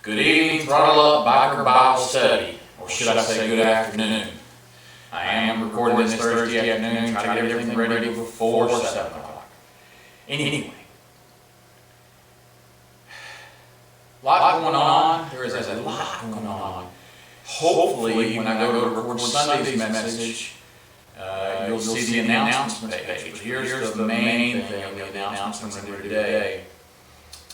Good evening, Throttle Up Biker Bible Study, or should I say good afternoon. I am recording this Thursday afternoon, trying to get everything ready before 7 o'clock. Anyway, a lot going on. There is a lot going on. Hopefully, when I go to record Sunday's message, you'll see the announcement page. But here's the main thing of the announcement we're going to do today.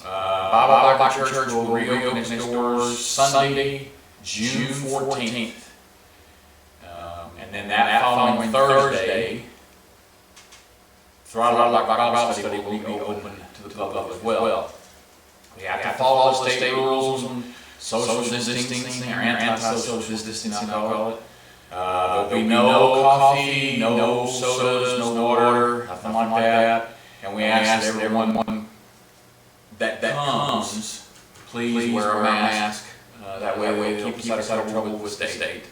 Bible Church will reopen its doors Sunday, June 14th. And then that following Thursday, Throttle Up Bible Study will be open to the public as well. We have to follow the state rules on social distancing, or anti-social distancing, I call it. There'll be no coffee, no sodas, no water, nothing like that. And we ask everyone that comes, please wear a mask. That way we'll keep us out of trouble with the state.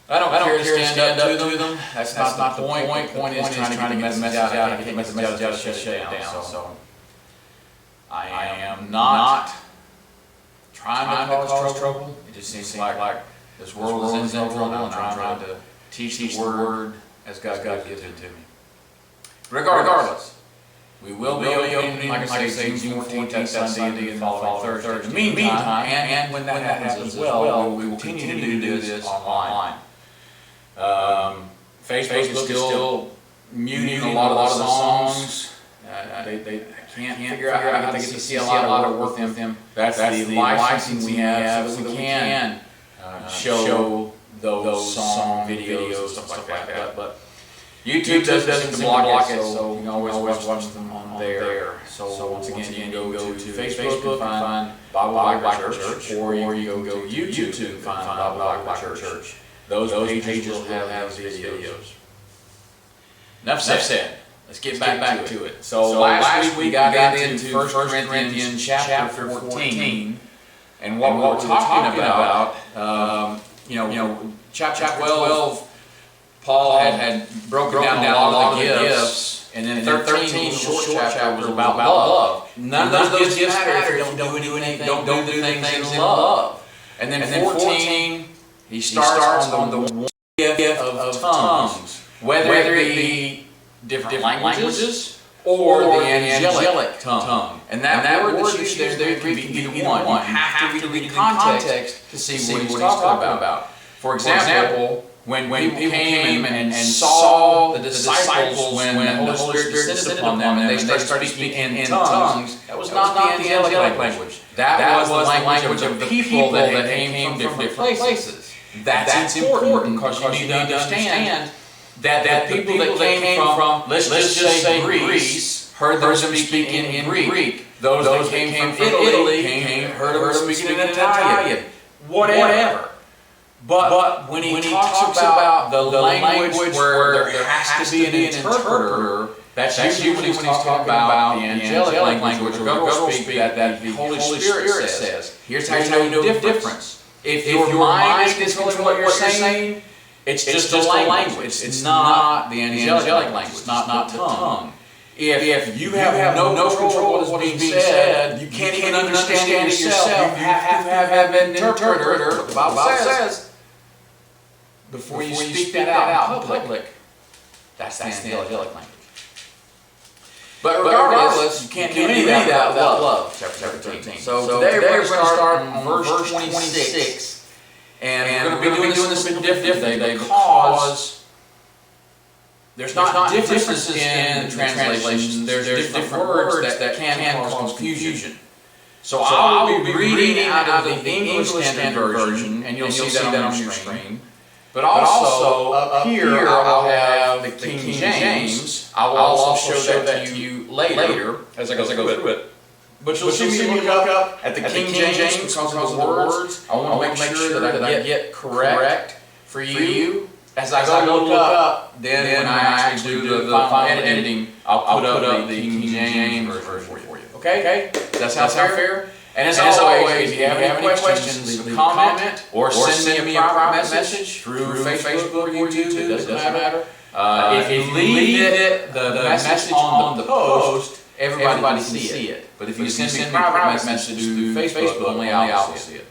I don't care to stand up to them. That's not the point. The point is trying to get the message out. I can't get the message out, shut it down. So I am not trying to cause trouble. It just seems like this world is in trouble, and I'm trying to teach the word as God gives it to me. Regardless, we will be opening, like I say, June 14th, that Sunday, and the following Thursday. In the meantime, and when that happens as well, we will continue to do this online. Facebook is still muting a lot of the songs. They can't figure out how to get to see a lot of work with them. That's the licensing we have, so that we can show those song videos, stuff like that. But YouTube doesn't block it, so you can always watch them on there. So once again, you can go to Facebook and find Bible Biker Church, or you can go to YouTube and find Bible Biker Church. Those pages will have these videos. Enough said. Let's get back to it. So last week we got into 1 Corinthians chapter 14, and what we're talking about, chapter 12, Paul had broken down a lot of the gifts, and then 13, the short chapter, was about love. None of those gifts matter if you don't do anything, don't do things in love. And then 14, he starts on the one gift of tongues, whether it be different languages or the angelic tongue. And that word that's used there can be either one. You have to read the context to see what he's talking about. For example, when people came and saw the disciples when the Holy Spirit descended upon them and they started speaking in tongues, that was not the angelic language. That was the language of the people that came from different places. That's important because you need to understand that people that came from, let's just say Greece, heard them speaking in Greek. Those that came from Italy heard them speaking in Italian. Whatever. But when he talks about the language where there has to be an interpreter, that's usually when he's talking about the angelic language, or God speak that the Holy Spirit says. Here's how you know the difference. If your mind is controlling what you're saying, it's just a language. It's not the angelic language. It's not tongue. If you have no control of what is being said, you can't even understand it yourself. You have to have an interpreter, what the Bible says, before you speak that out in public. That's the angelic language. But regardless, you can't do any of that without love. Chapter 13. So today we're going to start on verse 26. And we're going to be doing this a bit differently because there's not differences in the translations. There's different words that can cause confusion. So I will be reading out of the English Standard Version, and you'll see that on your screen. But also, up here, I'll have the King James. I will also show that to you later as I go through it. But you'll see me look up at the King James because of the words. I want to make sure that I get correct for you. As I go look up, then when I actually do the final editing, I'll put up the King James version for you. Okay? That sound fair? And as always, if you have any questions, leave a comment or send me a private message through Facebook or YouTube. It doesn't matter. If you leave the message on the post everybody see it. But if you send me private messages through Facebook, only I'll see it.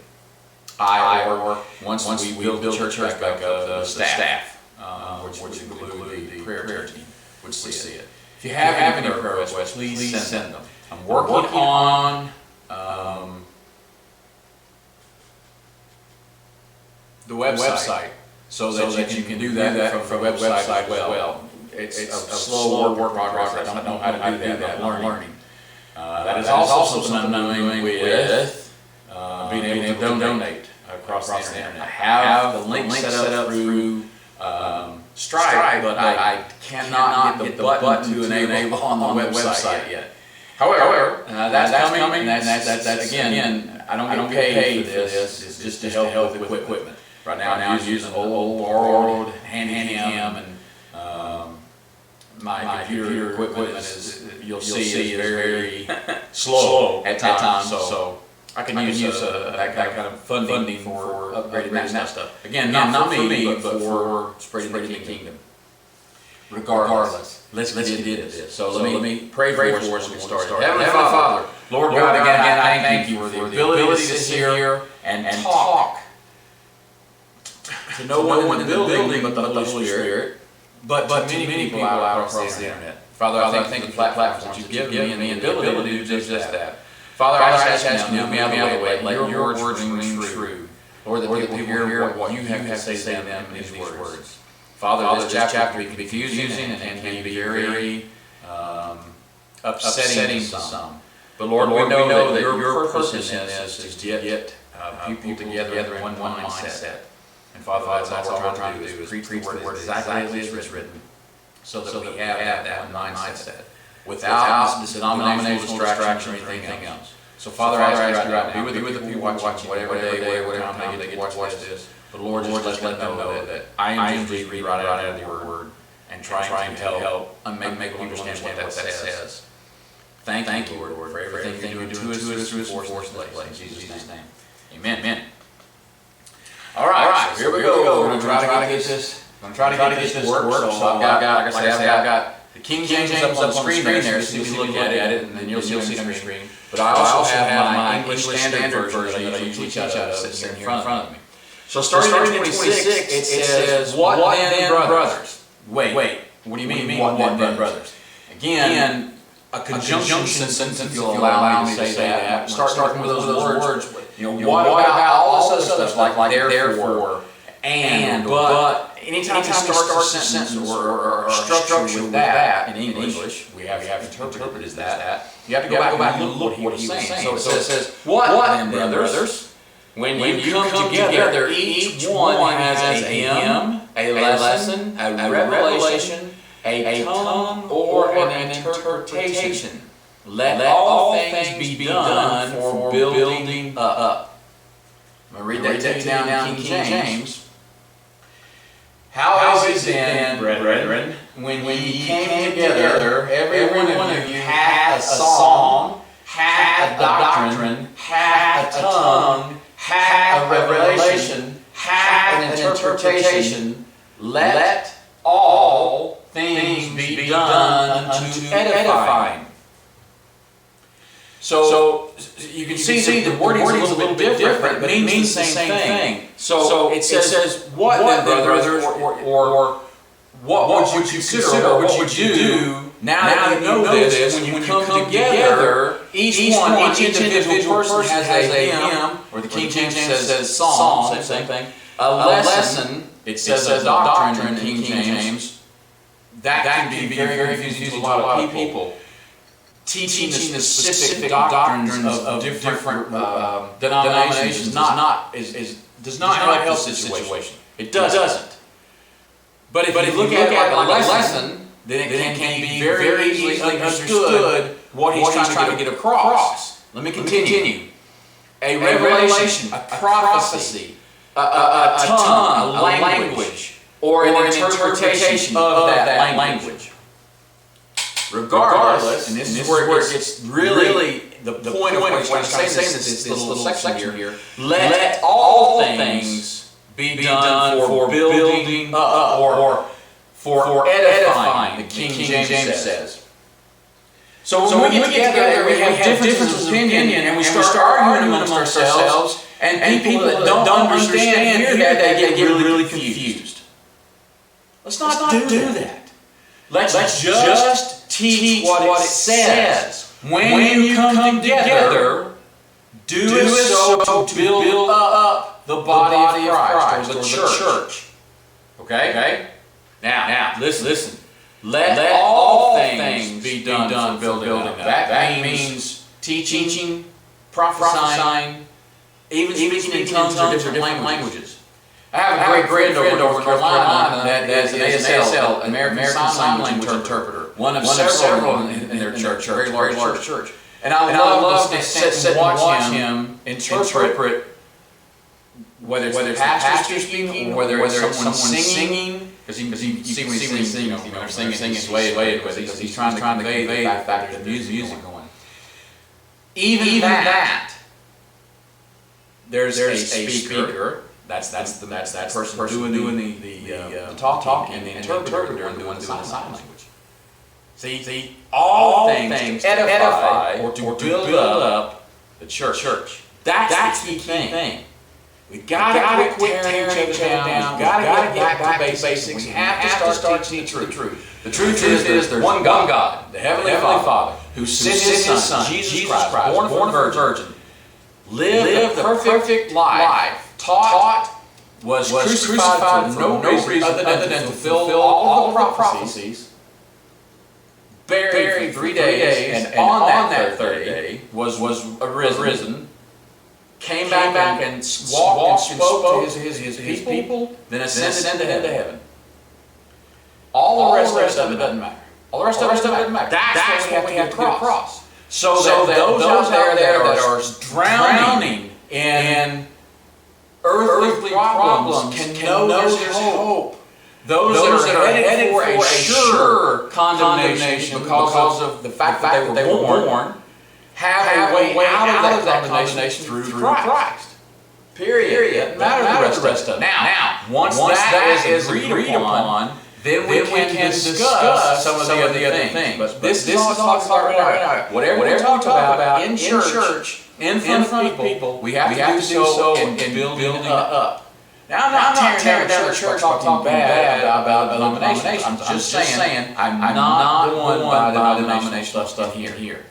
Or once we build the church back up, the staff, which would include the prayer team, would see it. If you have any prayer requests, please send them. I'm working on the website so that you can do that from the website as well. It's a slow work progress. I don't know how to do that. I'm learning. That is also something I'm doing with being able to donate across the internet. I have the link set up through Stripe, but I cannot get the button to enable on the website yet. However, that's coming, and that's again, I don't get paid for this. It's just to help with equipment. Right now, I'm using old borrowed handy cam, and my computer equipment is, you'll see, is very slow at times. So I can use that kind of funding for upgrading that stuff. Again, not for me, but for spreading the kingdom. Regardless, let's get into this. So let me pray for us when we get started. Heavenly Father, Lord God, again, I thank you for the ability to sit here and talk to no one in the building but the Holy Spirit, but to many people out across the internet. Father, I thank you for the platforms that you've given me and the ability to do just that. Father, I just ask you to move me out of the way, let your words ring true. Lord, that people hear what you have to say to them in these words. Father, this chapter can be confusing and can be very upsetting to some. But Lord, we know that your purpose in this is to get people together in one mindset. And Father, that's all we're trying to do is preach the word exactly as it's written, so that we have that mindset without this denominational distraction or anything else. So Father, I ask you right now, be with the people watching whatever time they get to watch this. But Lord, just let them know that I am just read right out of your word and trying to help and make people understand what that says. Thank you, Lord, for everything you're doing to us through this place. In Jesus' name. Amen. All right, so here we go. We're going to try to get this. I'm going to try to get this work. So I've got the King James up on the screen there, so you can look at it, and then you'll see it on your screen. But I also have my English Standard Version that I usually teach out of sitting here in front of me. So starting in 26, it says, "What then, brothers?" Wait. What do you mean? What then, brothers? Again, a conjunction sentence, if you'll allow me to say that. Starting with those words. What about all this other stuff like therefore, and, but? Anytime you start a sentence or structure with that in English, we have interpreted as that. You have to go back and look what he was saying. So it says, "What then, brothers? When you come together, each one has a hymn, a lesson, a revelation, a tongue, or an interpretation. Let all things be done for building up." I'm going to read that down in King James. How is it then, brethren, when ye came together, every one of you hath a song, hath a doctrine, hath a tongue, hath a revelation, hath an interpretation, let all things be done unto edifying. So you can see the wording is a little bit different, but it means the same thing. So it says, "What then, brothers," or what would you consider, or what would you do now that you know this, when you come together, each individual person has a hymn, or the King James says psalm, same thing, a lesson, it says a doctrine in King James. That can be very confusing to a lot of people. Teaching the specific doctrines of different denominations does not help the situation. It doesn't. But if you look at it like a lesson, then it can be very easily understood what he's trying to get across. Let me continue. A revelation, a prophecy, a tongue, a language, or an interpretation of that language. Regardless, and this is where it gets really the point of what I'm saying this little section here, let all things be done for building up, or for edifying, the King James says. So when we get together, we have differences of opinion, and we start arguing amongst ourselves, and people that don't understand hear that, they get really confused. Let's not do that. Let's just teach what it says. When you come together, do it so to build up the body of Christ, or the church. Okay? Now, listen. Let all things be done for building up. That means teaching, prophesying, even speaking in tongues or different languages. I have a great friend over in North Carolina that is an ASL, American Sign Language interpreter, one of several in their church, very large church. And I love to sit and watch him interpret, whether it's the pastor speaking, or whether it's someone singing. Because you see when he's singing, they're singing his way with it, because he's trying to convey the fact that there's music going. Even that, there's a speaker. That's the person doing the talking, and the interpreter doing the sign language. See, all things to edify or to build up the church. That's the key thing. We gotta quit tearing each other down. We gotta get back to basics. We have to start teaching the truth. The truth is there's one God, the Heavenly Father, who sent His Son, Jesus Christ, born of a virgin, lived the perfect life, taught, was crucified for no reason other than to fulfill all the prophecies, buried for 3 days, and on that third day was arisen, came back and walked and spoke to his people, then ascended into heaven. All the rest of it doesn't matter. All the rest of it doesn't matter. That's what we have to get across. So that those out there that are drowning in earthly problems can know there's hope. Those that are headed for a sure condemnation because of the fact that they were born have a way out of that condemnation through Christ. Period. Doesn't matter the rest of it. Now, once that is agreed upon, then we can discuss some of the other things. But this is all talking about right now. Whatever we talk about in church, in front of people, we have to do so and build it up. Now, I'm not tearing down the church by talking bad about denominations. I'm just saying I'm not going by the denominational stuff here.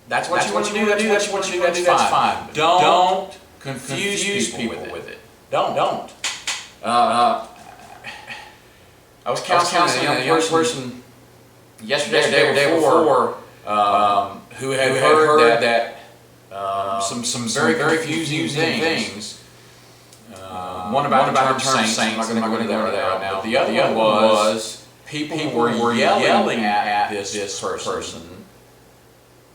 That's what you want to do. That's what you want to do. That's fine. Don't confuse people with it. Don't. I was counseling a young person yesterday or the day before who had heard that some very confusing things. One about the term saints. I'm not going to go into that right now. But the other one was people were yelling at this person,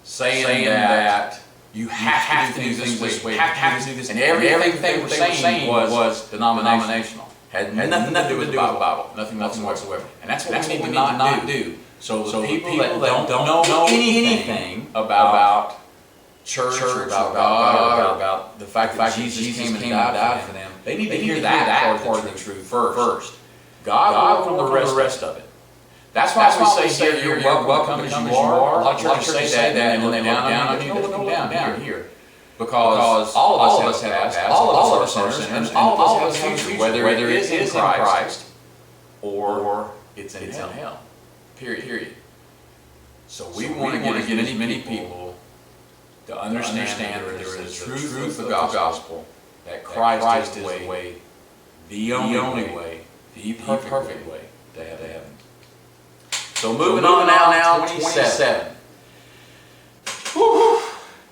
saying that you have to do things this way, you have to do this, and everything they were saying was denominational. Had nothing to do with the Bible, nothing whatsoever. And that's what we need to not do. So the people that don't know anything about church, or about God, or about the fact that Jesus came and died for them, they need to hear that part of the truth first. God will come the rest of it. That's why we say here, you're welcome as you are. A lot of churches say that, and then they look down here. Because all of us have past, all of us are sinners, and all of us have a future, whether it is in Christ or it's in hell. Period. So we want to get as many people to understand that there is the truth of the gospel, that Christ is the way, the only way, the perfect way to heaven. So moving on now, 27.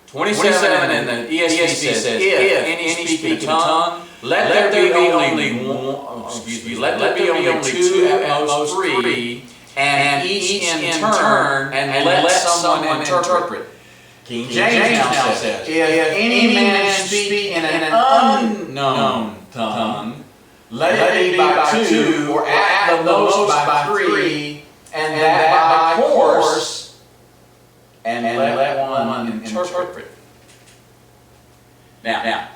27, and the ESV says, if any speak in a tongue, let there be only one, let there be only two, at most three, and each in turn, and let someone interpret. King James now says, if any man speak in an unknown tongue, let it be by two, or at the most by three, and that by course, and let one interpret. Now,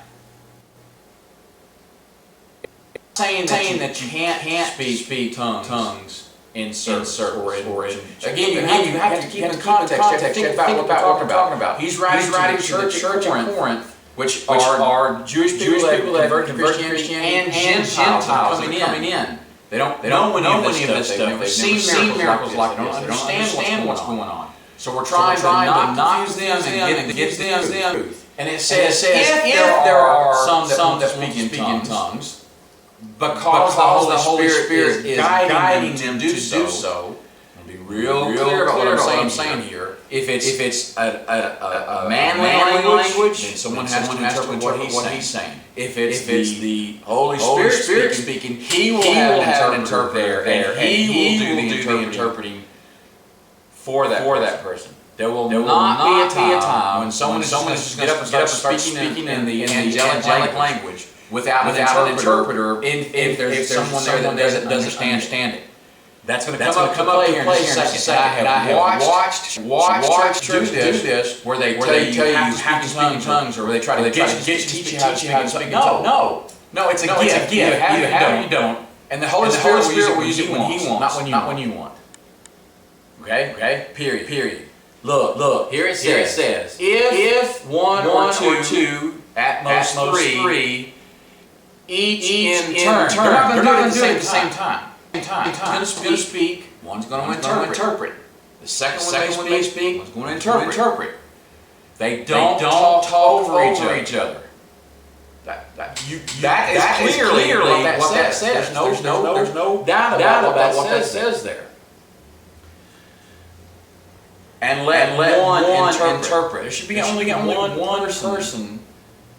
saying that you can't speak tongues insert or in. Again, you have to keep in context. Think about what we're talking about. He's writing to the church at Corinth, which are Jewish people that converted to Christianity and Gentiles coming in. They don't know any of this stuff. They've seen miracles like this. They don't understand what's going on. So we're trying to not confuse them and get them truth. And it says if there are some that speak in tongues, because the Holy Spirit is guiding them to do so. I'll be real clear about what I'm saying here. If it's a manly language, then someone has to interpret what he's saying. If it's the Holy Spirit speaking, He will have an interpreter there, and He will do the interpreting for that person. There will not be a time when someone is just going to get up and start speaking in the angelic language without an interpreter if there's someone there that doesn't understand it. That's going to come up here in a second. I have watched churches do this where they tell you you have to speak in tongues, or where they try to teach you how to speak in tongues. No, it's a gift. You have it, you don't. And the Holy Spirit will use it when He wants, not when you want. Okay? Period. Look. Here it says, if one or two, at most three, each in turn. They're not going to do it at the same time. One's going to speak, one's going to interpret. The second one may speak, one's going to interpret. They don't talk over each other. That is clearly what that says. There's no doubt about what that says there. And let one interpret. There should be only one person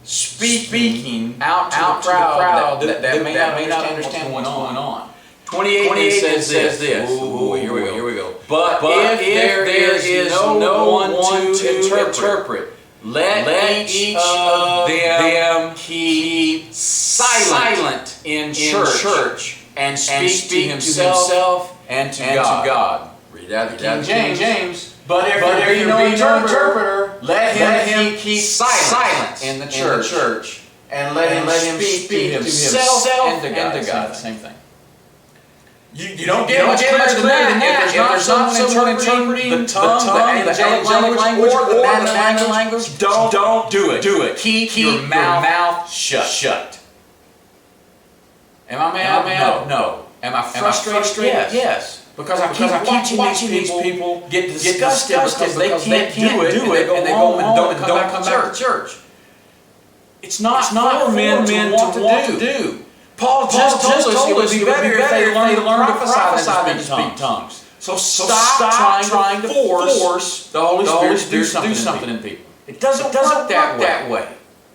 speaking out to the crowd that may not understand what's going on. 28 says this. Ooh, here we go. But if there is no one to interpret, let each of them keep silent in church and speak to himself and to God. Read that, King James. But if there be no interpreter, let him keep silent in the church and let him speak to himself and to God. Same thing. You don't get much clearer than that. If there's not someone interpreting the tongue, the angelic language, or the manly language, don't do it. Keep your mouth shut. Am I mad? No. Am I frustrated? Yes. Because I keep watching these people get disgusted because they can't do it, and they go home and don't come back to church. It's not for men to want to do. Paul just told us it would be better if they learned to prophesy than to speak tongues. So stop trying to force the Holy Spirit to do something in people. It doesn't work that way.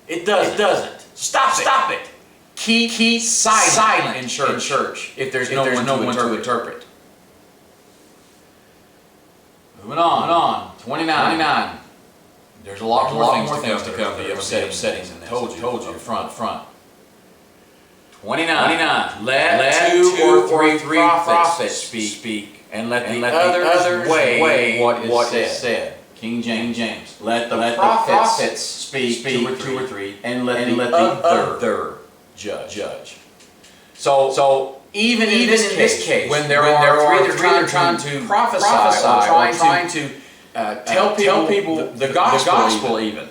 It doesn't. Stop it. Keep silent in church if there's no one to interpret. Moving on. 29. There's a lot more things to come. The upsetting, and told you front. 29. Let two or three prophets speak, and let the others weigh what is said. King James. Let the prophets speak, two or three, and let the other judge. So even in this case, when there are three that are trying to prophesy or trying to tell people the gospel even.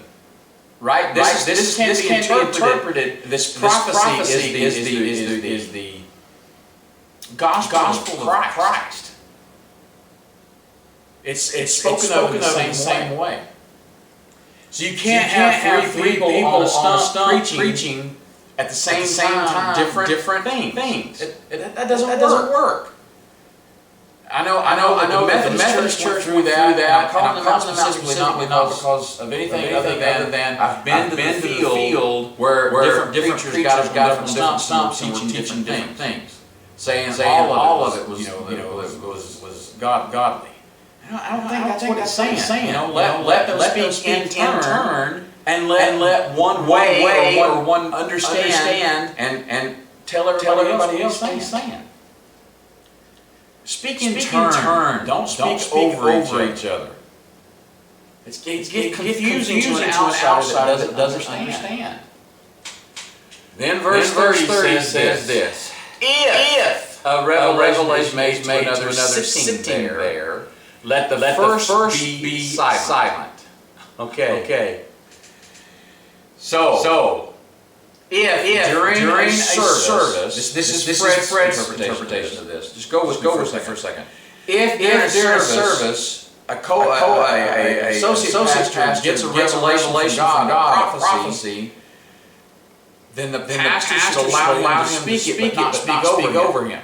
Right? This can be interpreted. This prophecy is the gospel of Christ. It's spoken of in the same way. So you can't have three people on a stump preaching at the same time different things. That doesn't work. I know the Methodist Church through that. I'm calling them out specifically not because of anything other than I've been to the field where different preachers got up on different stumps and were teaching different things, saying all of it was godly. I don't think that's what it's saying. Let them speak in turn and let one weigh or one understand and tell everybody else what he's saying. Speak in turn. Don't speak over each other. It gets confusing to an outsider that doesn't understand. Then verse 30 says this. If a revelation made to another sitting there. Let the first be silent. Okay. So if during a service, this is Fred's interpretation of this. Just go with me for a second. If during a service, a associate pastor gets a revelation from God, a prophecy, then the pastor should allow him to speak it, but not speak over him.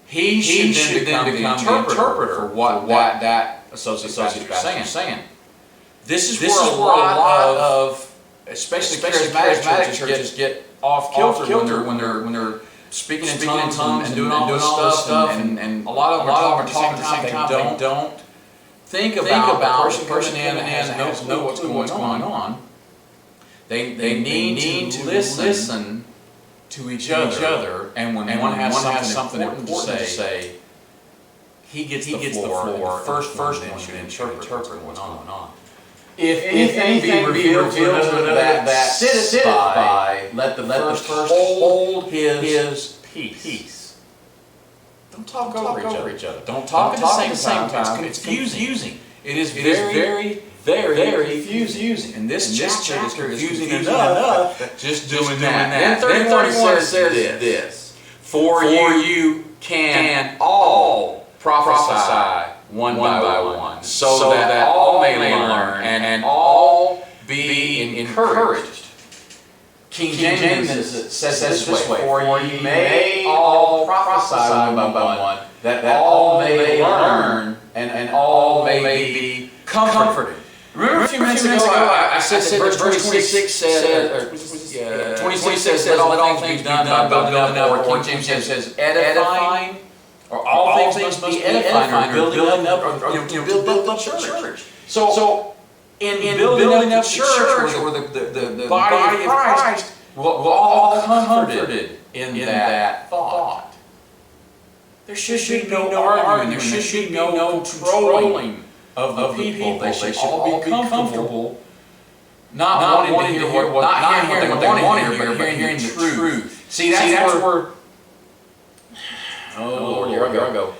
He should then become the interpreter for what that associate pastor is saying. This is where a lot of especially charismatic churches get off kilter when they're speaking in tongues and doing all this stuff, and a lot of them are talking at the same time. They don't think about the person coming in and knows what's going on. They need to listen to each other, and when one has something important to say, he gets the floor. First one should interpret what's going on. If anything be revealed to another that sitteth by, let the first hold his peace. Don't talk over each other. Don't talk at the same time. It's confusing. It is very confusing. And this chapter is confusing enough just doing that. Then 31 says this: For you can all prophesy one by one, so that all may learn and all be encouraged. King James says this way: For you may all prophesy one by one, that all may learn and all may be comforted. Remember a few minutes ago I said that verse 26 says, 26 says, let all things be done by building up, or King James says edifying, or all things must be edifying, or building up, or build up church. So in building up church, or the body of Christ, we're all comforted in that thought. There should be no arguing, there should be no controlling of the people. They should all be comfortable, not wanting to hear not hearing what they want to hear, but hearing the truth. See, that's where, oh Lord, here I go.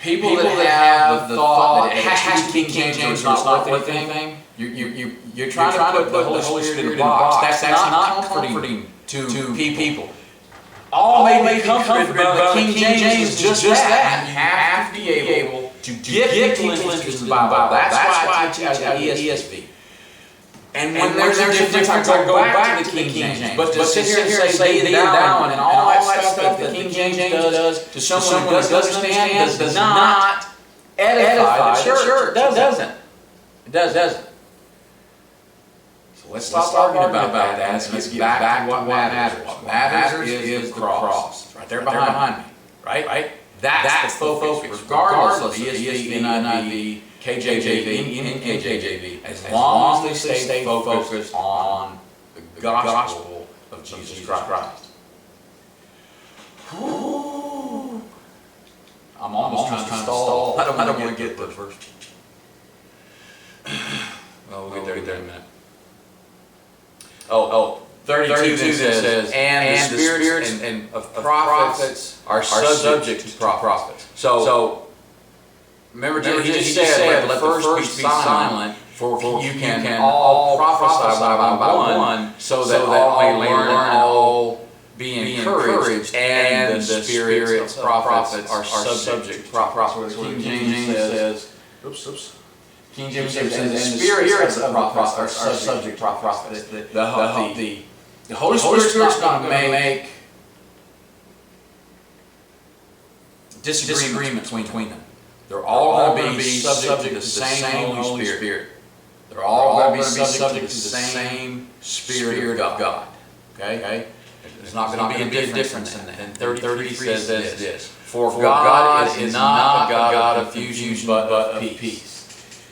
People that have the thought that it has to be King James or it's not worth anything, you're trying to put the Holy Spirit in a box. That's not comforting to people. All may be comforted, but King James is just that. You have to be able to get people interested in the Bible. That's why I teach out ESV. And when there's a difference, I go back to King James. But to sit here and say thee and thou and all that stuff that King James does to someone who doesn't understand does not edify the church. It doesn't. It doesn't. So let's stop arguing about that and let's get back to what matters. What matters is the cross. It's right there behind me. Right? That's the focus, regardless of ESV, NIV, KJV, NKJV, as long as they stay focused on the gospel of Jesus Christ. Ooh. I'm almost trying to stall. I don't want to get there first. Well, we'll get there in a minute. 32 says, and the spirits of prophets are subject to prophets. So remember, he just said, let the first be silent, for you can all prophesy by one, so that all may learn and all be encouraged, and the spirits of prophets are subject to prophets. King James says, King James says, and the spirits of prophets are subject to prophets. The Holy Spirit's not going to make disagreement between them. They're all going to be subject to the same Holy Spirit. They're all going to be subject to the same Spirit of God. Okay? There's not going to be a difference in that. And 33 says this: For God is not a God of confusion, but of peace.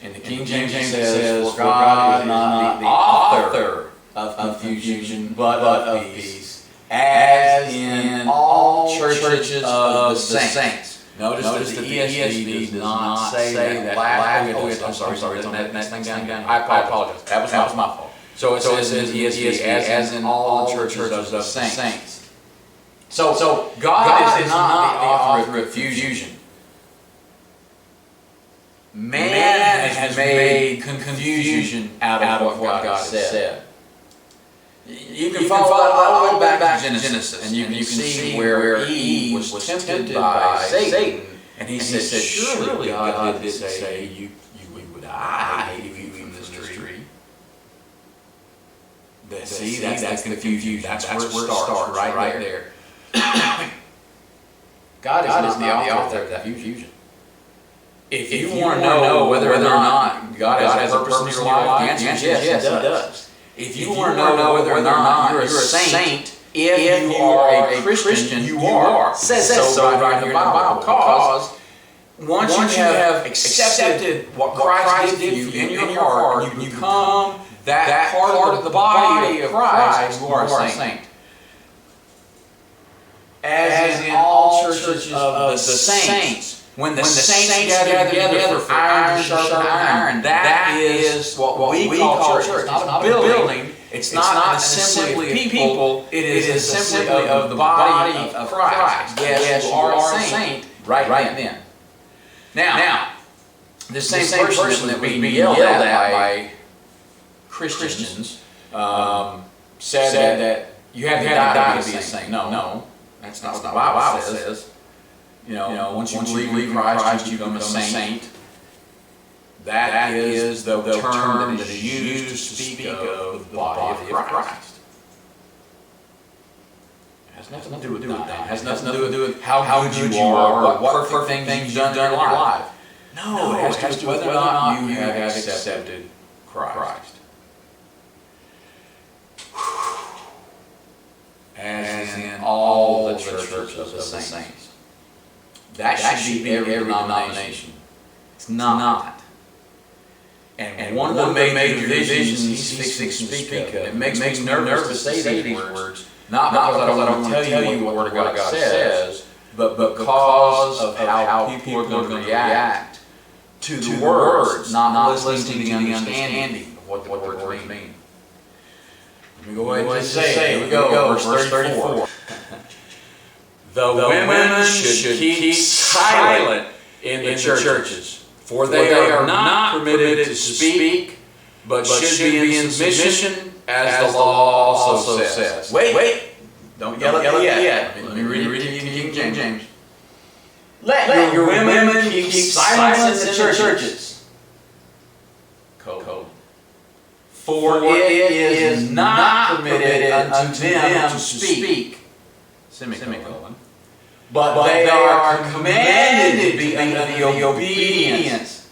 And the King James says, For God is not the author of confusion, but of peace, as in all churches of the saints. Notice that the ESV does not say that last. I'm sorry, that next thing down. I apologize. That was my fault. So it says ESV, as in all churches of the saints. So God is not the author of confusion. Man has made confusion out of what God has said. You can follow all the way back to Genesis, and you can see where Eve was tempted by Satan, and he said, surely God did say you would die if you eat from this tree. See, that's confusion. That's where it starts, right there. God is not the author of that confusion. If you want to know whether or not God has a purpose in your life, the answer is yes, He does. If you want to know whether or not you're a saint, if you are a Christian, you are. Says so right here in the Bible. Because once you have accepted what Christ did for you in your heart, you become that part of the body of Christ, you are a saint. As in all churches of the saints, when the saints gather together for iron to sharpen iron, that is what we call church. It's not a building. It's not an assembly of people. It is an assembly of the body of Christ. Yes, you are a saint right then. Now, the same person that was being yelled at by Christians said that you have to die to be a saint. No, that's not what the Bible says. Once you believe in Christ, you become a saint. That is the term that is used to speak of the body of Christ. It has nothing to do with that. It has nothing to do with how good you are, what perfect things you've done in your life. No, it has to do with whether or not you have accepted Christ. As in all the churches of the saints. That should be every denomination. It's not. And one of the major divisions he's fixing to speak of, it makes me nervous to say these words, not because I don't want to tell you what the Word of God says, but because of how people are going to react to the words, not listening to the understanding of what the words mean. Let me go ahead and just say it. Here we go, verse 34. The women should keep silent in the churches, for they are not permitted to speak, but should be in submission, as the law also says. Wait, don't yell at me yet. Let me read it to you in King James. Let your women keep silence in the churches. Code. For it is not permitted unto them to speak. Semicolon. But they are commanded to be under the obedience,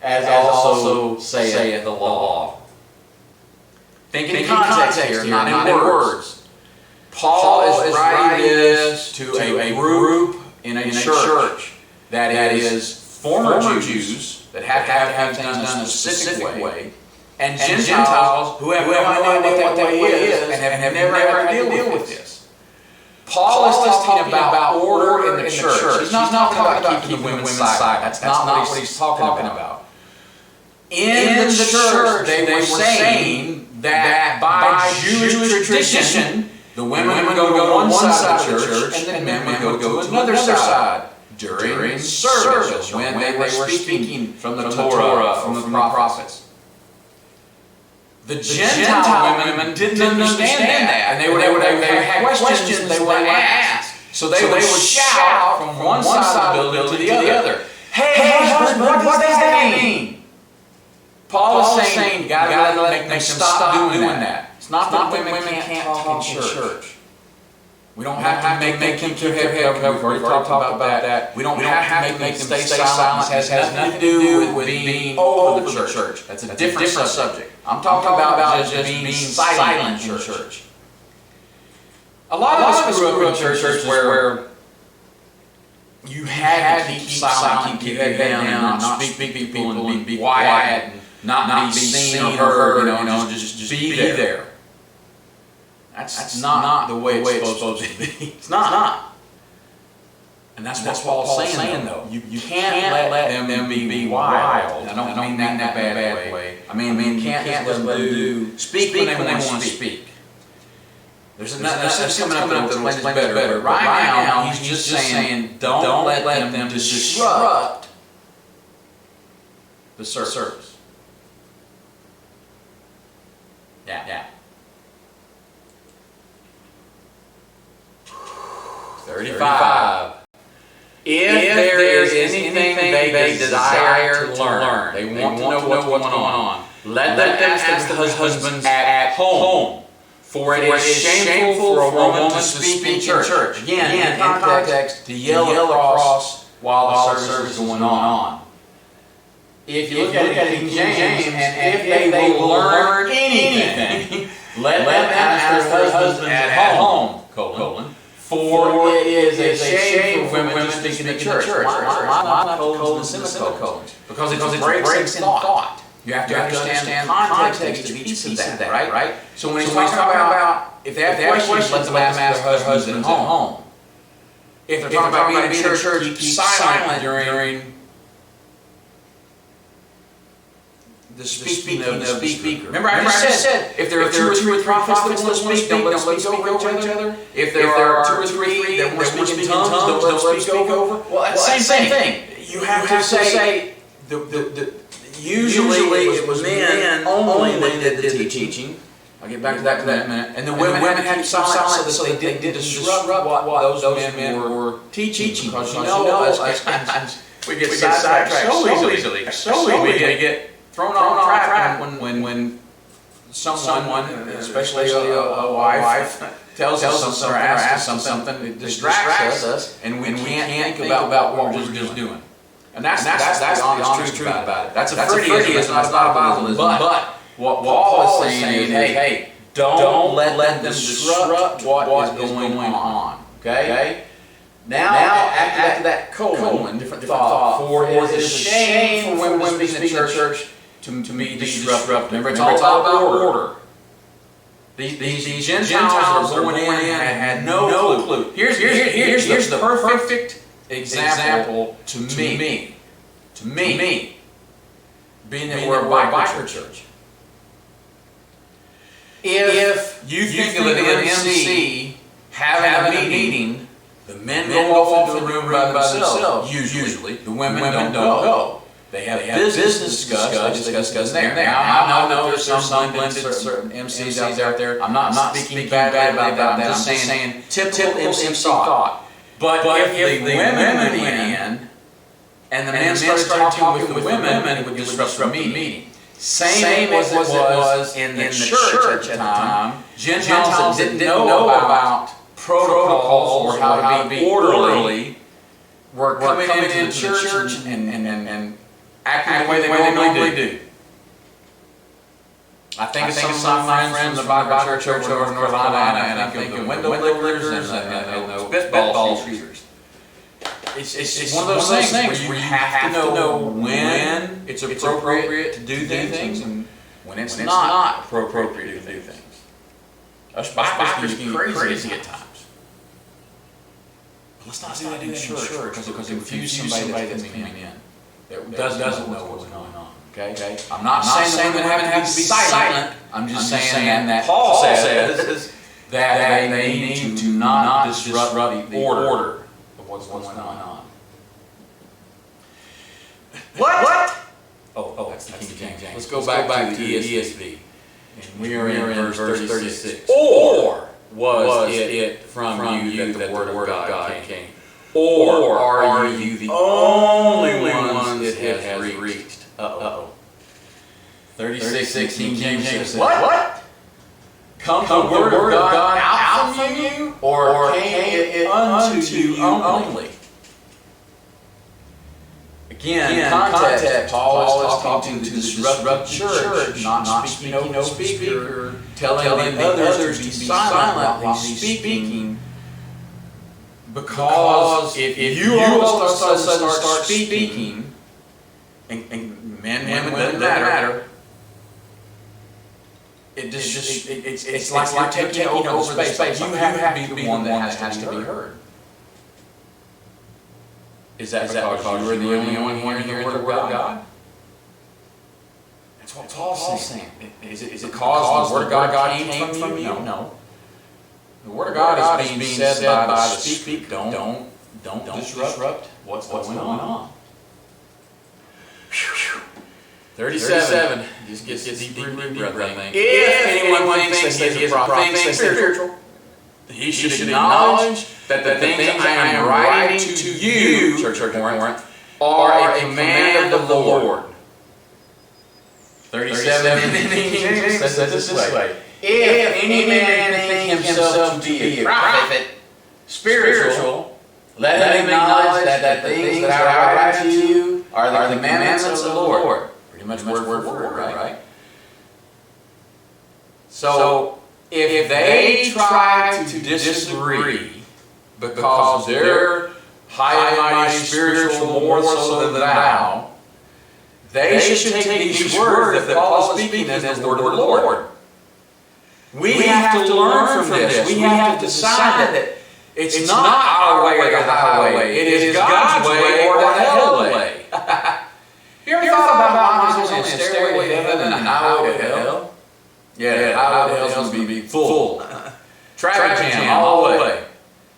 as also saith the law. Think in context here, not in words. Paul is writing this to a group in a church that is former Jews that have to have things done in a specific way, and Gentiles who have no idea what that way is and have never had to deal with this. Paul is talking about order in the church. He's not talking about keeping the women silent. That's not what he's talking about. In the church, they were saying that by Jewish tradition, the women would go to one side of the church, and the men would go to another side during service, when they were speaking from the Torah, from the prophets. The Gentile women didn't understand that, and they had questions they wanted to ask. So they would shout from one side of the building to the other. Hey, husband, what does that mean? Paul is saying, you gotta make them stop doing that. It's not that women can't talk in church. We don't have to make them keep their head covered. We've already talked about that. We don't have to make them stay silent. It has nothing to do with being over the church. That's a different subject. I'm talking about just being silent in church. A lot of us grew up in churches where you had to keep silent, keep your head down, and not speak to people, and be quiet, and not be seen or heard, just be there. That's not the way it's supposed to be. It's not. And that's what Paul's saying, though. You can't let them be wild. I don't mean that in that bad way. I mean, you can't let them speak when they want to speak. There's coming up that will explain this better. But right now, he's just saying, don't let them disrupt the service. Yeah. 35. If there is anything they desire to learn, they want to know what's going on, let them ask their husbands at home. For it is shameful for a woman to speak in church. Again, in context, to yell across while the service is going on. If you look at King James, and if they will learn anything, let them ask their husbands at home, for it is a shame for women to speak in the church. Why not colons and semicolons? Because it breaks in thought. You have to understand the context of each piece of that, right? So when he's talking about, if they have questions, let them ask their husbands at home. If they're talking about being in church, keep silent during the speaking of the speaker. Remember I said, if there are two or three prophets that want to speak, don't let them speak over each other. If there are two or three that want to speak in tongues, don't let them speak over. Well, that's the same thing. You have to say, usually it was men only that did the teaching. I'll get back to that in a minute. And the women had to keep silent so they didn't disrupt what those men were teaching. Because you know, we get sidetracked so easily. We get thrown off track when someone, especially a wife, tells us something or asks us something, it distracts us, and we can't think about what we're just doing. And that's the honest truth about it. That's a Freudianism, that's not a Bible-ism. But what Paul is saying is, hey, don't let them disrupt what is going on. Okay? Now after that colon, different thought, for it is a shame for women to speak in the church to be disruptive. Remember, it's all about order. These Gentiles that are going in had no clue. Here's the perfect example to me, being that we're a Bible church. If you think of an MC having a meeting, the men go off into the room by themselves. Usually, the women don't go. They have business discuss there. Now, I know there's some blended certain MCs out there. I'm not speaking badly about that. I'm just saying typical MC thought. But if the women went in, and the men started talking with the women, it would disrupt the meeting. Same as it was in the church at the time. Gentiles that didn't know about protocols or how to be orderly were coming into church and acting the way they normally do. I think of some of my friends from the Bible church over in North Carolina, and I think of window lickers and spitball shooters. It's one of those things where you have to know when it's appropriate to do things and when it's not appropriate to do things. Us bikers can get crazy at times. But let's not do that in church because it confuse somebody that's coming in that doesn't know what's going on. Okay? I'm not saying women have to be silent. I'm just saying that Paul says that they need to not disrupt the order of what's going on. What? Oh, that's the King James. Let's go back to the ESV. And we are in verse 36. Or was it from you that the word of God came? Or are you the only ones it has reached? 36, King James says, what? Come the word of God out from you, or came it unto you only? Again, context, Paul is talking to the disrupted church, not speaking over the speaker, telling the others to be silent while he's speaking. Because if you all of a sudden start speaking, and men, women, doesn't matter, it's like you're taking over the space. You have to be the one that has to be heard. Is that because you're the only one hearing the word of God? That's what Paul's saying. Is it because the word of God came from you? No. The Word of God is being said by the speaker. Don't disrupt what's going on. 37. Just gets deeper and deeper, I think. If anyone thinks that he is a prophet, thinks spiritual, he should acknowledge that the things I am writing to you, Church of Corinth, are a command of the Lord. 37 in King James says it this way. If any man think himself to be a prophet, spiritual, let him acknowledge that the things that I write to you are the commandments of the Lord. Pretty much word for word, right? So, if they try to disagree because they're high and mighty spiritual more so than thou, they should take these words that Paul is speaking as the word of the Lord. We have to learn from this. We have to decide that it's not our way or the highway. It is God's way or the hell way. You ever thought about why there's only a stairway to heaven and a highway to hell? Yeah, the highway to hell is going to be full. Traffic jam all the way.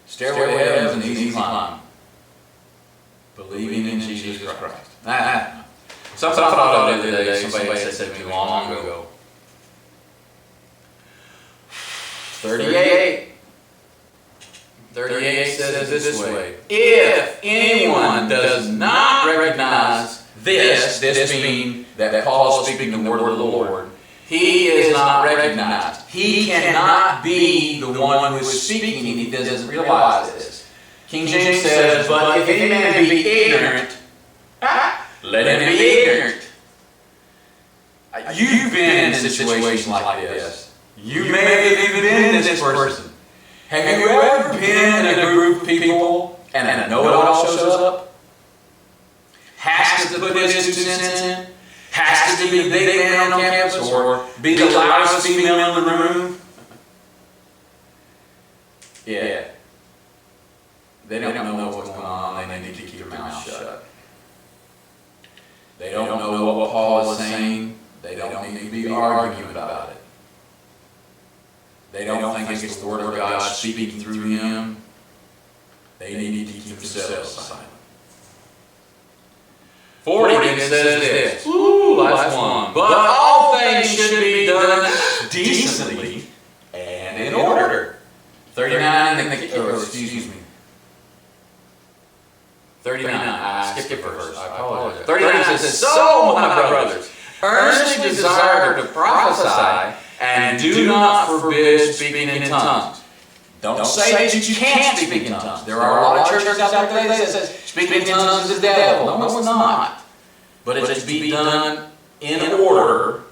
Stairway to heaven is an easy climb. Believing in Jesus Christ. Something I thought of the other day, somebody said to me long ago. 38 says this way. If anyone does not recognize this being that Paul is speaking the word of the Lord, he is not recognized. He cannot be the one who is speaking, and he doesn't realize this. King James says, but if any man be ignorant, let him be ignorant. You've been in situations like this. You may have even been this person. Have you ever been in a group of people and a know-it-all shows up? Has to put his 2 cents in? Has to be the big man on campus or be the loudest female in the room? Yeah. They don't know what's going on. They need to keep their mouth shut. They don't know what Paul is saying. They don't need to be arguing about it. They don't think it's the Word of God speaking through him. They need to keep themselves silent. 40 says this. Ooh, last one. But all things should be done decently and in order. 39 excuse me. 39. I skipped a verse. I apologize. 39 says, so, my brothers, earnestly desire to prophesy, and do not forbid speaking in tongues. Don't say that you can't speak in tongues. There are a lot of churches out there today that says speaking in tongues is the devil. No, it's not. But it's to be done in order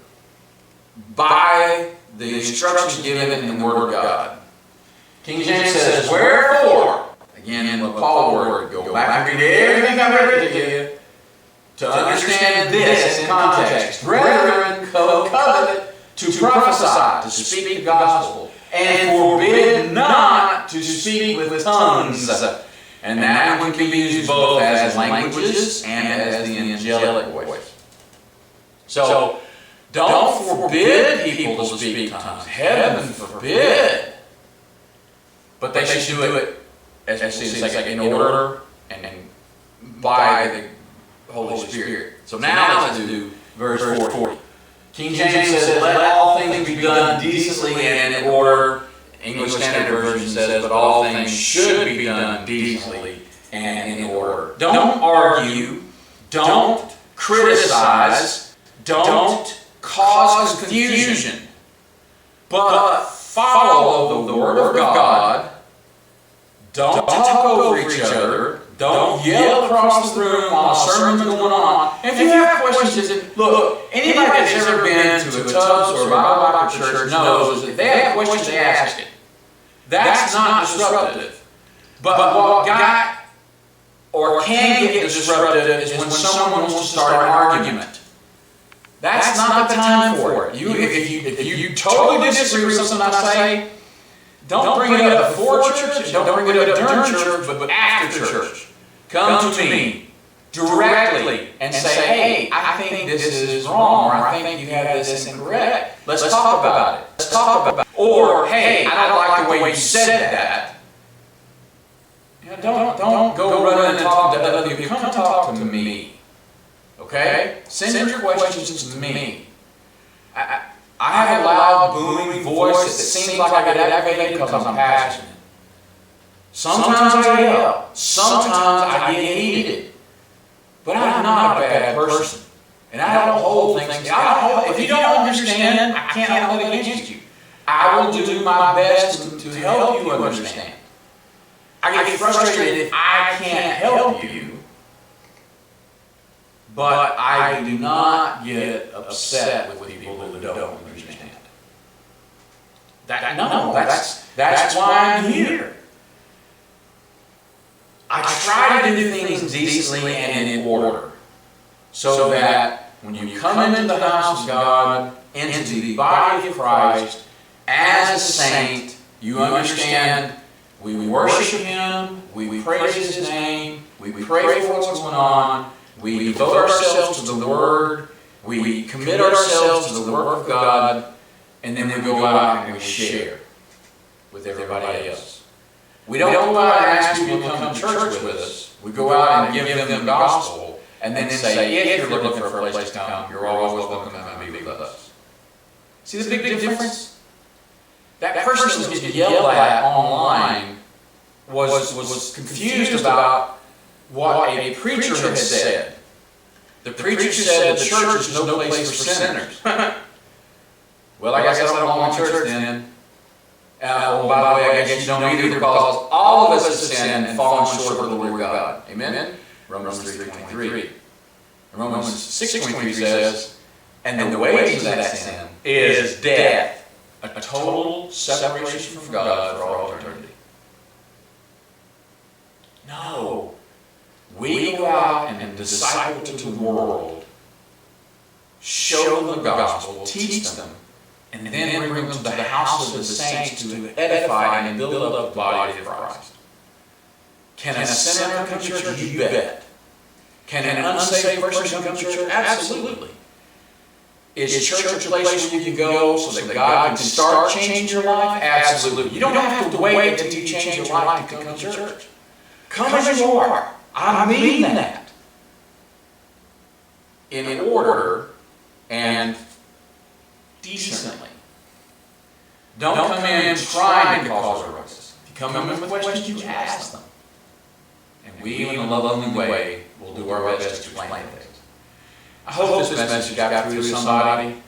by the instructions given in the Word of God. King James says, wherefore, again, the Paul word, go back and read everything I've written to you, to understand this in context. Brethren, covet to prophesy, to speak the gospel, and forbid not to speak with tongues. And that one can be used both as languages and as the angelic voice. So, don't forbid people to speak tongues. Heaven forbid. But they should do it, as we say, in order and by the Holy Spirit. So now let's do verse 40. King James says, let all things be done decently and in order. English Standard Version says, but all things should be done decently and in order. Don't argue. Don't criticize. Don't cause confusion. But follow the Word of God. Don't talk over each other. Don't yell across the room while a sermon's going on. And if you have questions, look, anybody that's ever been to a TUBBS or a Bible church knows that if they have questions, they ask it. That's not disruptive. But what got or can get disruptive is when someone wants to start an argument. That's not the time for it. If you totally disagree with something I say, don't bring it up before church, don't bring it up during church, but after church. Come to me directly and say, hey, I think this is wrong, or I think you have this incorrect. Let's talk about it. Let's talk about it. Or, hey, I don't like the way you said that. You know, don't go running and talk to other people. Come talk to me. Okay? Send your questions to me. I have a loud, booming voice that seems like I get aggravated because I'm passionate. Sometimes I yell. Sometimes I get heated. But I'm not a bad person. And I don't hold things. If you don't understand, I can't hold it against you. I will do my best to help you understand. I get frustrated if I can't help you. But I do not get upset with people who don't understand. That's why I'm here. I try to do things decently and in order, so that when you come into the house of God, into the body of Christ, as a saint, you understand we worship Him, we praise His name, we pray for what's going on, we devote ourselves to the Word, we commit ourselves to the work of God, and then we go out and we share with everybody else. We don't go out and ask people to come to church with us. We go out and give them the gospel, and then say, if you're looking for a place to come, you're always welcome to come and be with us. See the big difference? That person that was getting yelled at online was confused about what a preacher had said. The preacher said the church is no place for sinners. Well, I guess I don't belong to church then. Well, by the way, I guess you don't either, because all of us have sinned and fallen short of the glory of God. Amen? Romans 3:23. Romans 6:23 says, and the wages of that sin is death. A total separation from God for all eternity. No. We go out and disciple to the world, show them the gospel, teach them, and then bring them to the house of the saints to edify and build up the body of Christ. Can a sinner come to church? You bet. Can an unsaved person come to church? Absolutely. Is church a place where you can go so that God can start changing your life? Absolutely. You don't have to wait until you change your life to come to church. Come as you are. I mean that. In order and decently. Don't come in trying to cause a ruckus. If you come in with questions, you ask them. And we, in a loving way, will do our best to explain things. I hope this message got through to somebody.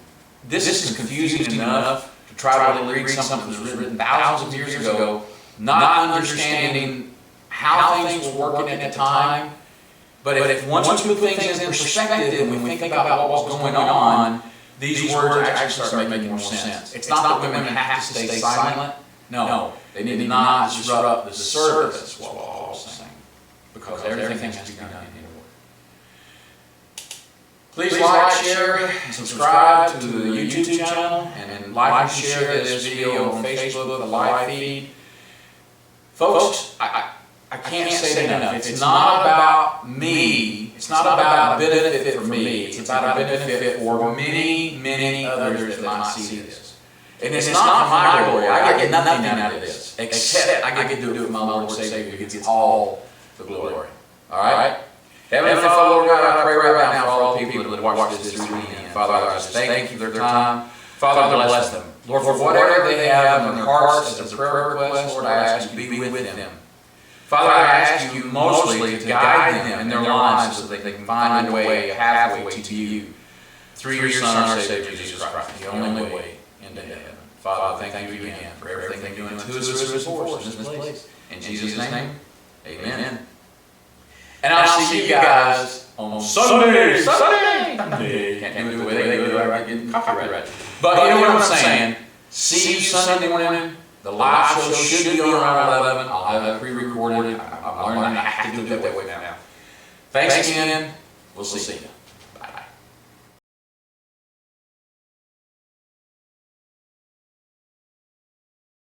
This is confusing enough to try to read something that was written thousands of years ago, not understanding how things were working at the time. But if once we put things in perspective and we think about what was going on, these words actually start making more sense. It's not that women have to stay silent. No, they need not disrupt the service while Paul's saying, because everything has to be done in order. Please like, share, and subscribe to the YouTube channel, and like and share this video on Facebook, the live feed. Folks, I can't say it enough. It's not about me. It's not about a benefit for me. It's about a benefit for many, many others that might see this. And it's not for my glory. I get nothing out of this, except I get to do it for my Lord and Savior, who gets all the glory. All right? Heavenly Father, Lord God, I pray right now for all the people that watch this through the end. Father, I just thank you for their time. Father, bless them. Lord, for whatever they have in their hearts as a prayer request, Lord, I ask you to be with them. Father, I ask you mostly to guide them in their lives so that they can find a way, a pathway to you through your Son, our Savior, Jesus Christ, the only way into heaven. Father, thank you again for everything you're doing to us for us in this place. In Jesus' name, amen. And I'll see you guys on Sunday. Can't do it the way they do it. I get copyrighted. But you know what I'm saying? See you Sunday morning. The live show should be on around 11. I'll have it pre-recorded. I'm learning I have to do it that way now. Thanks again. We'll see you.